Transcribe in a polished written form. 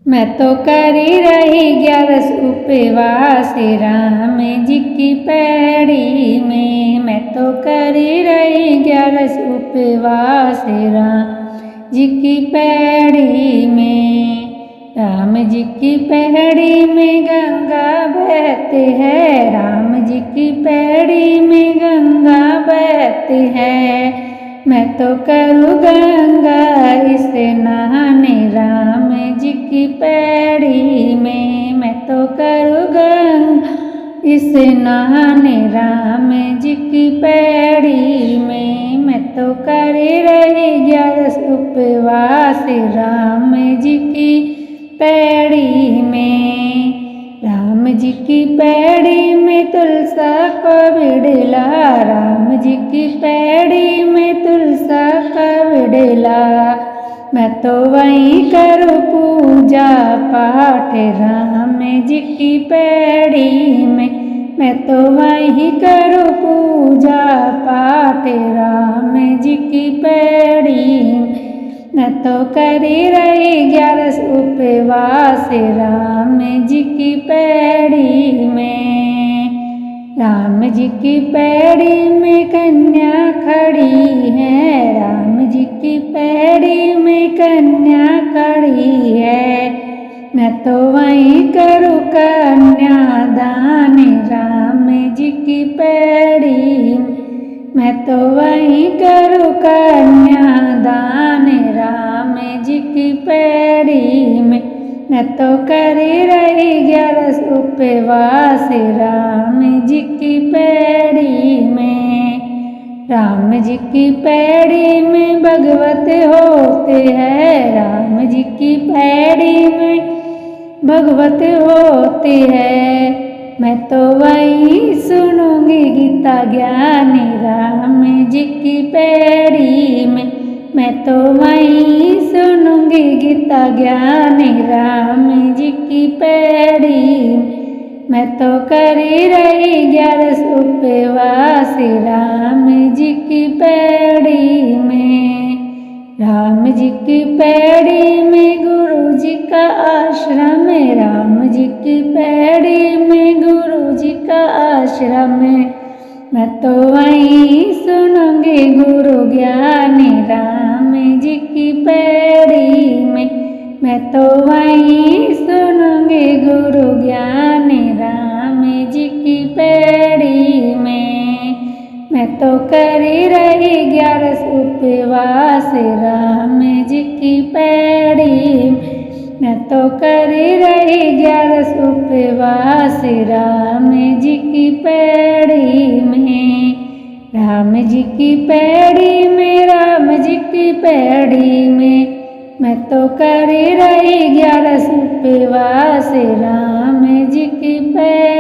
मैं तो करी रही 11 उपवास राम जी की पैड़ी में। मैं तो करी रही 11 उपवास राम जी की पैड़ी में। राम जी की पैड़ी में गंगा बहती है, राम जी की पैड़ी में गंगा बहती है। मैं तो करूँ गंगा इसे नहाने राम जी की पैड़ी में। मैं तो करूँ गंगा इसे नहाने राम जी की पैड़ी में। मैं तो करी रही 11 उपवास राम जी की पैड़ी में। राम जी की पैड़ी में तुलसा को बिड़ला, राम जी की पैड़ी में तुलसा का बिड़ला। मैं तो वहीं करूँ पूजा पाठ राम जी की पैड़ी में। मैं तो वहीं करूँ पूजा पाठ राम जी की पैड़ी में। मैं तो करी रही 11 उपवास राम जी की पैड़ी में। राम जी की पैड़ी में कन्या खड़ी है, राम जी की पैड़ी में कन्या खड़ी है। मैं तो वहीं करूँ कन्यादान राम जी की पैड़ी में। मैं तो वहीं करूँ कन्यादान राम जी की पैड़ी में। मैं तो करी रही 11 उपवास राम जी की पैड़ी में। राम जी की पैड़ी में भगवत होते हैं, राम जी की पैड़ी में भगवत होती है। मैं तो वहीं सुनूंगी गीता ज्ञानी राम जी की पैड़ी में। मैं तो वहीं सुनूंगी गीता ज्ञानी राम जी की पैड़ी में। मैं तो करी रही 11 उपवास राम जी की पैड़ी में। राम जी की पैड़ी में गुरु जी का आश्रम है, राम जी की पैड़ी में गुरु जी का आश्रम है। मैं तो वहीं सुनूंगी गुरु ज्ञानी राम जी की पैड़ी में। मैं तो वहीं सुनूंगी गुरु ज्ञानी राम जी की पैड़ी में। मैं तो करी रही 11 उपवास राम जी की पैड़ी में। मैं तो करी रही 11 उपवास राम जी की पैड़ी में। राम जी की पैड़ी में, राम जी की पैड़ी में। मैं तो करी रही 11 उपवास राम जी की पैड़ी।